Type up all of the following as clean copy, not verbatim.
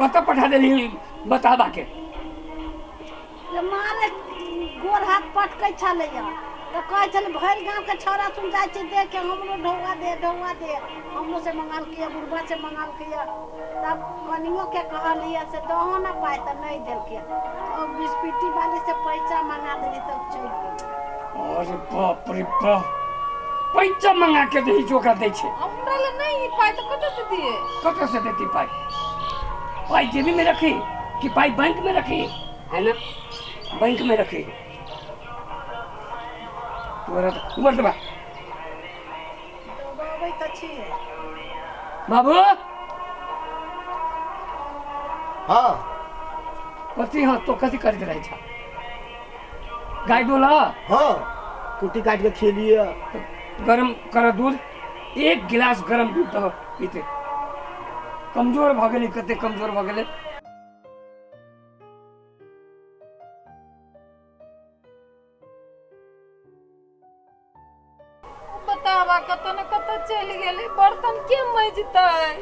कत पठा देली बताबा के मारे गोर हाथ पटकै छलै तो कहे छल भर गांव के छौरा सुन जाय छै देख के हमरो ढौआ दे हमरो से मंगाल के बुढ़वा से मंगाल के तब कनियो के कहलिए से दहो ना पाए त नहीं देल के और बिस्पिटी वाले से पैसा मंगा देली तब चल गेल। अरे बाप रे बाप पैसा मंगा के दही चोखा दै छै हमरा ले नहीं पाए तो कत से दिए कत से देती पाई जेबी में रखी कि पाई बैंक में रखी है ना बैंक में रखी ऊपर दबा बाबू हाँ कथी हाँ तो कथी करते रहे छा गाय डोला हाँ कुटी काट के खेलिए गरम कर दूध एक गिलास गरम दूध दो पीते कमजोर भ गेली कते कमजोर भ गेले बतावा कत न कत चल गेले बर्तन के मजतै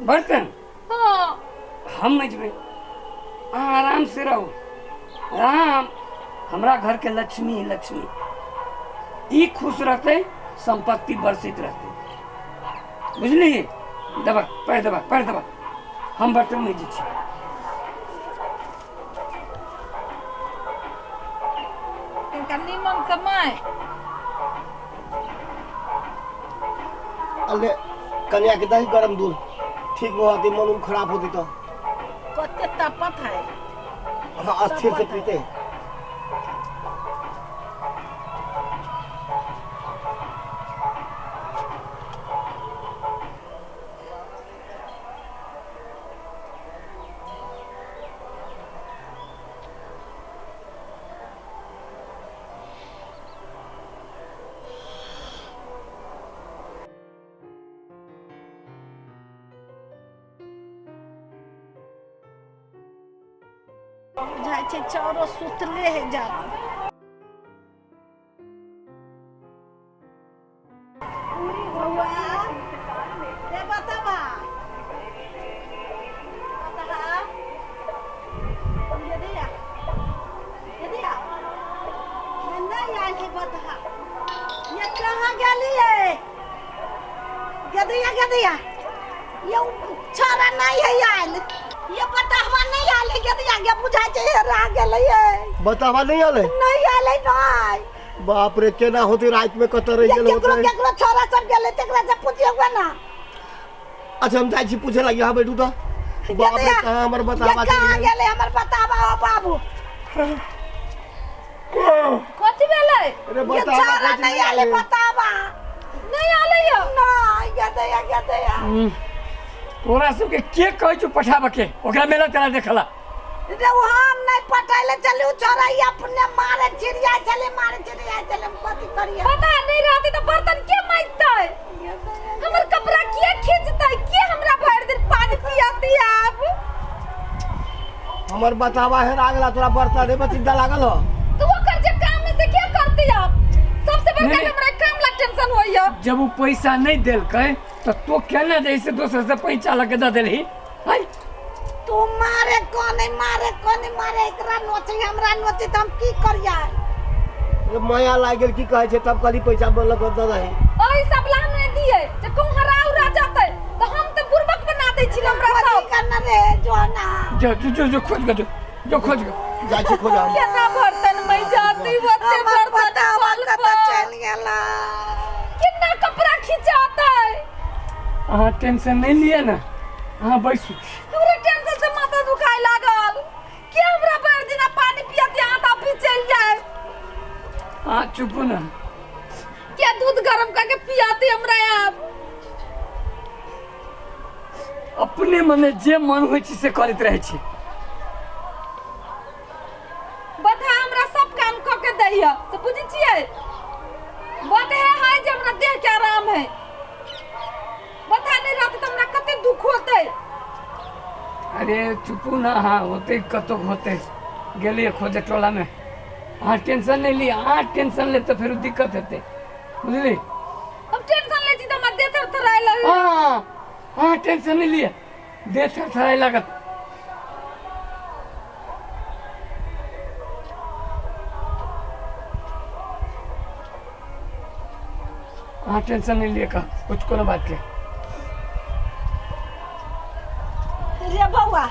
बर्तन हां हम मजबे आराम से रहो राम हमरा घर के लक्ष्मी लक्ष्मी ई खुश रहते संपत्ति बरसित रहते बुझली दबा पैर दबा हम बर्तन में जी छी इनका निमन समय अल्ले कन्या के दही गरम दूध ठीक होती मन खराब होती तो कते तपत है हाँ अस्थिर से पीते जाय छै चौरो सुतले है जा बउआ रे बतावा ये दिया नहीं आई है बता ये कहाँ गेली है गदिया ये छोरा नहीं है आयल ये बतावा नहीं आले गदिया बुझाय छै हेरा गेलै बतावा नहीं आले नहीं बाप रे केना होती रात में कत रह गेल होते केकरो छोरा सब गेले तेकरा से पूछियो ना अच्छा हम जाय छी पूछे लगी हां बैठू तो बाप रे कहां हमर बतावा कहां गेले हमर बतावा ओ बाबू कथि भेलै अरे ये बतावा छोरा नहीं आले बतावा नहीं आले यो नहीं गदिया तोरा सबके के कहै छु पठाबे के ओकरा मेला तेरा देखला रे हम नहीं पटाइले चलू छोरा ये अपने मारे चिड़िया चले कथि करिए पता नहीं रहती तो बर्तन के मजतै हमर कपड़ा के खींचतै के हमरा भर दिन पानी पियाती अब हमर बतावा हेरा गेला तोरा बर्तन रे चिंता लागल हो तो वो कर जे काम में से क्या करती अब सबसे बड़का हमरा काम ला टेंशन होइयो जब वो पैसा नहीं देलकै तो तू केना जैसे दोसर से पैसा लगे द देलही हाय तू मारे कोने मारे एकरा नोचे हमरा नोचे त हम की करिया रे माया लाग गेल की कहै छै तब कली पैसा लग द दही ओही सब ला में दिए जे को हराउ रा जाते तो हम तो बुर्बक बना दै छी हमरा सब करना रे जोना जो खोज गो जो खोज गो जाय छी खोजा केना बर्तन में जाती होते बर्तन पता चल गेला कितना कपड़ा खिंचाता है अहाँ टेंशन नहीं लिए ना अहाँ बैसू हमरा टेंशन से माथा दुखाए लागल के हमरा भर दिन पानी पियत यहाँ ता पी चल जाए हाँ चुप ना क्या दूध गरम करके पियाती हमरा आप अपने मने जे मन होइ छै से करैत रहै छी बता हमरा सब काम क के दैया तो बुझी छियै बते है जे हमरा देह के आराम है बता नहीं रहत त हमरा कते दुख होते अरे चुपू ना हाँ होते कतो होते गेलिए खोजे टोला में हाँ टेंशन नहीं ली हाँ टेंशन ले तो फिर दिक्कत होते बुझली अब टेंशन ले छी त हमरा देह थर थराए लगे हाँ हाँ टेंशन नहीं लिए देह थरथराए लागत। हाँ टेंशन नहीं लिए का कुछ कोनो बात के। रे बउआ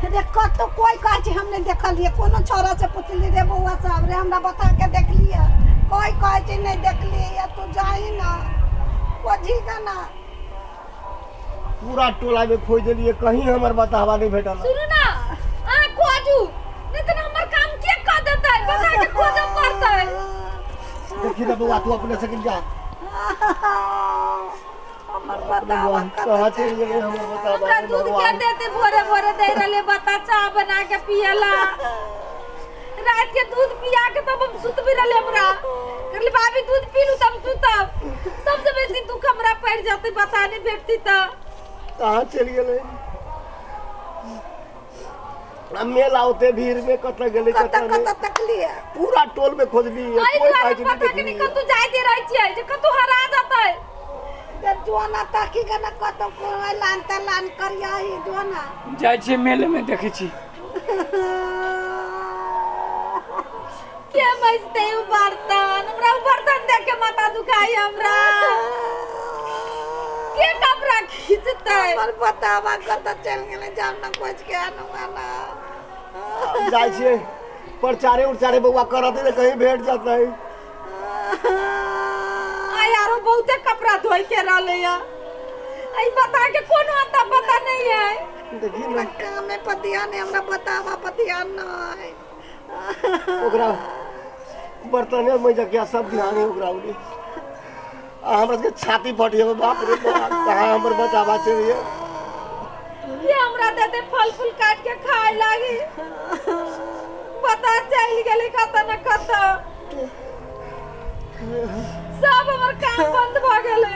रे कतो कोई कहे छी हमने देखलिए कोनो छोरा से पूछली रे बउआ साहब रे हमरा बता के देखलिए कोई कहे छी नहीं देखलिए या तू जाई ना खोजीगा ना। पूरा टोला में खोज दिए कहीं हमर बतावा नहीं भेटल। सुनो ना आ खोजू नहीं तो हमर काम के कर देता है बता के खोजम पड़ता है। देखी ना बउआ तू अपने से गिन जा। हमर बतावा कहाँ चल गए हमर बतावा। हमरा दूध के देते भोरे भोरे दे रहले बता चाय बना के पियला रात के दूध पिया के तब हम सुत भी रहले हमरा करले भाभी दूध पीलू तब सुतब सबसे बेसी दुख हमरा पड़ जाते बता नहीं भेटती त कहाँ चल गए मेला होते भीड़ में कत गले कत तकलिए पूरा टोल में खोज ली आई कोई बार काज पता के नहीं नहीं कतु जाय दे रही छियै जे कतु हरा जाता है रे जोना ताकी गना कतो कोई लान त लान करिया ही जोना जाय छी मेले में देखे छी। के मजते उ बर्तन हमरा उ बर्तन देख के माथा दुखाई हमरा के कपड़ा खींचते हमर बतावा कत चल गेले जाम ना खोज के आनुवाला जाय छे प्रचारे उचारे बउआ करत है कहीं भेट जाता है। आ यारो बहुते कपड़ा धोई के रहले या आई बता के कोनो आता पता नहीं है। देखी ना काम में पतिया ने हमरा बतावा पतिया नहीं ओकरा बर्तन में जगह सब ध्यान है ओकरा उनी हमरा के छाती फटी है बाप रे बाप कहां हमर बतावा चाहिए ये हमरा देते फल फूल काट के खाए लागी पता चल गेले कत न कत सब हमर काम बंद भ गेले।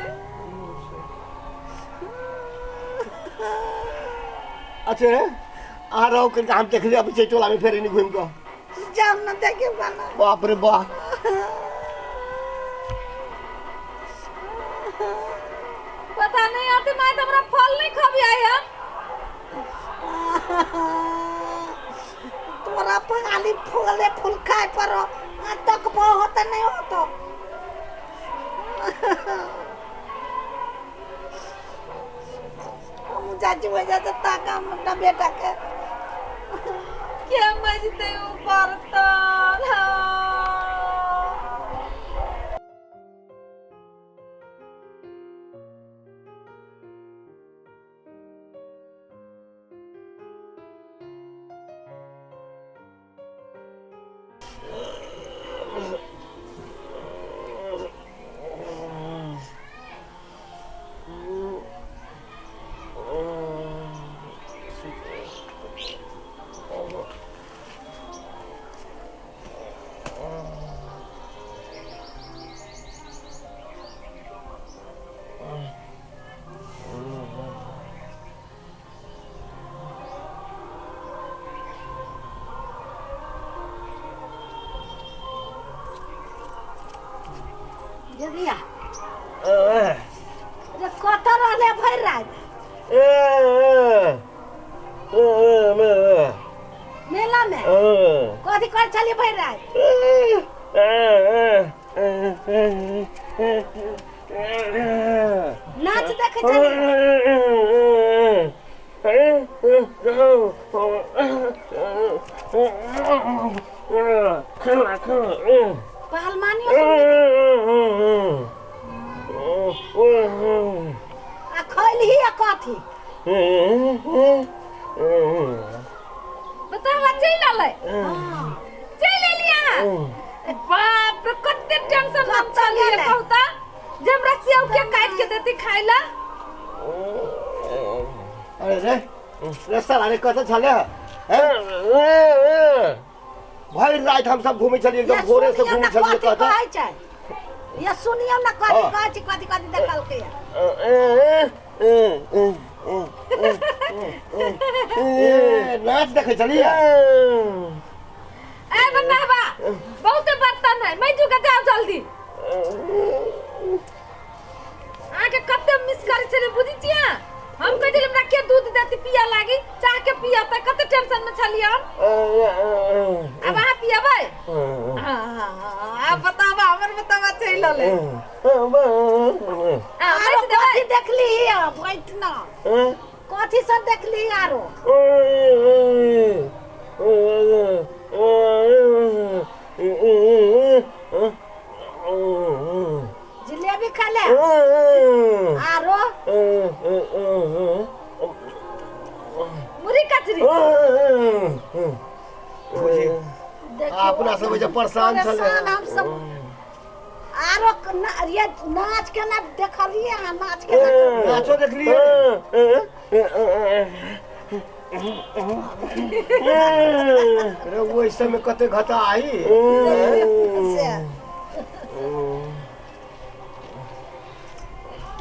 अच्छा आ रहो कर हम देख ले अभी टोला में फेर नहीं घूम को जाम ना देखे बना बाप रे बाप पता नहीं आते मैं हमरा फल नहीं खबियाई हम तोरा खाली फूले फूल खाए पर तक बहुत नहीं होतो हम जाजी वजह से ताका मुंडा बेटा के मजते उ बर्तन जदिया रे कत रहले भर रात मेला में कथी कर चली भर रात नाच देखे चली पहलवानियों आ खैली ही कथी बतावा चल आले चल लिया बाप रे कते टेंशन हम चलिए कहता जब रसिया के काट के देती खाइला अरे रे साला रे कत छले भाई रात हम सब घूमे चलिए एकदम भोरे से घूमे चलिए कहता ये सुनियो ना कथी कथी देखल के नाच देखे चलिए ए बनावा बहुत बर्तन है मैं तू के जाओ जल्दी आके कते मिस करे छले बुझी छिया हम कह दिल हमरा के दूध देती पिया लागी चाह के पिया त कते टेंशन में छली हम अब आ पियाबै आ बतावा हमर बतावा चल ले आरो कथी देखली बैठ ना कथी सब देखली आरो जिलेबी खा ले आरो मुरी कचरी अपना सब जे परेशान छले परेशान हम सब आरो ये नाच के ना देखलिए नाच के नाचो देख लिए अरे वो इस समय कते घटा आई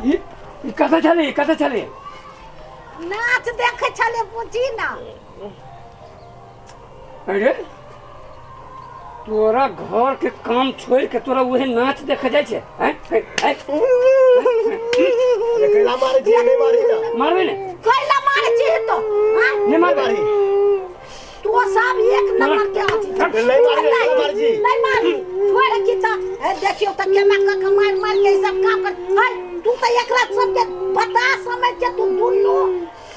ई कतऽ चले नाच देखे छले बुझी ना अरे तोरा घर के काम छोड़ के तोरा वही नाच देखे जाय छे हैं कैला मारे जी नहीं मारी ना मारबे ने कैला मारे छी तो नहीं मारबे तू सब एक नंबर के आछि नहीं मारी जी नहीं मारी छोड़ की त देखियो त केना क मार के सब काम कर हाय तू त एकरा सब के बता समझ के तू दुनु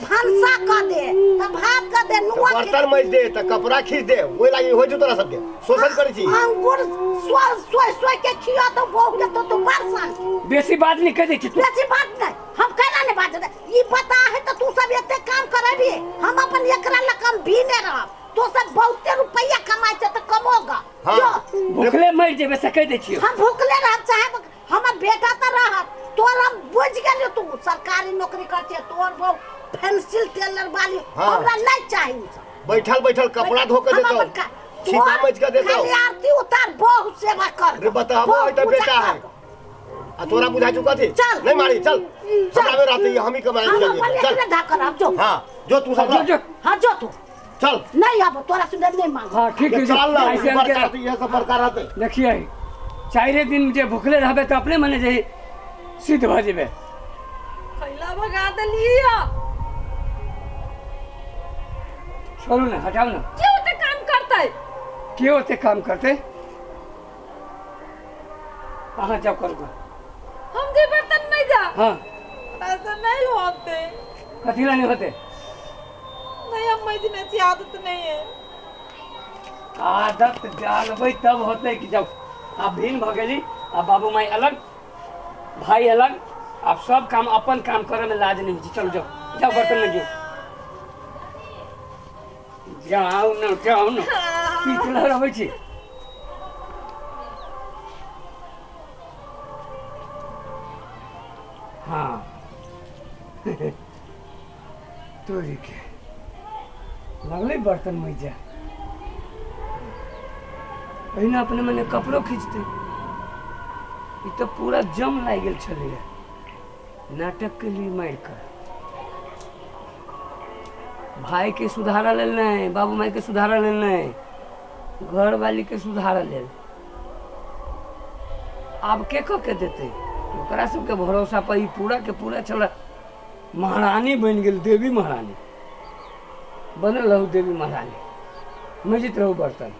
भंसा क दे त भात क दे नुआ के बर्तन मज दे त कपड़ा खींच दे ओइ लागी हो जो तोरा सब के शोषण करै छी अंगूर सोय के खिया तो बहु के तो परेशान बेसी बात नहीं कह दे छी तू बेसी बात नहीं हम कहना नहीं बात दे ई पता है तो तू सब एते काम करबी हम अपन एकरा लकम भी ने रह तो सब बहुते रुपया कमाई छ त कमोगा जो भूखले मर जेबे से कह दे छियो हम भूखले रह चाहे हमर बेटा त रह तोर हम बुझ गेलियो तू सरकारी नौकरी करते तोर बहु पेंसिल टेलर वाली हमरा नहीं चाहिए बैठल कपड़ा धो के देतो छीटा मच के देतो खाली आरती उतार बहु सेवा कर रे बताबो है त बेटा है आ तोरा बुझा चुका थी चल नहीं मारी चल हमरा में रहते हम ही कमाए चल चल ढाकर अब जो हां जो तू सब हां जो तू चल नहीं अब तोरा सुंदर नहीं मांग हां ठीक है चल ना ऐसे ऊपर करती है सब प्रकार रहते देखिए चारे दिन जे भूखले रहबे त अपने मने जे सिद्ध भ जेबे खैला भगा दलिया छोड़ू ना हटाओ ना क्यों ते काम करते क्यों होते काम करते कहाँ जाओ करूँगा हम जे बर्तन नहीं जा हाँ ऐसा नहीं होते कथीला नहीं होते नहीं हम मैं दिन ऐसी आदत नहीं है आदत डालबे तब होते कि जब आप भिन्न भ गेली आ बाबू माई अलग भाई अलग आप सब काम अपन काम करे में लाज नहीं होती चलो जाओ जाओ बर्तन में जाओ ना पीछला रहै छी हाँ तोरी के लगले बर्तन में जा पहिने अपने मने कपड़ो खींचते ई तो पूरा जम लाग गेल छलै नाटक के लिए मार कर भाई के सुधारा लेल नहीं बाबू माई के सुधारा लेल नहीं घर वाली के सुधारा लेल अब के को के देते ओकरा सबके भरोसा पर ई पूरा के पूरा चला महारानी बन गेल देवी महारानी बनल रहू देवी महारानी मजित रहू बर्तन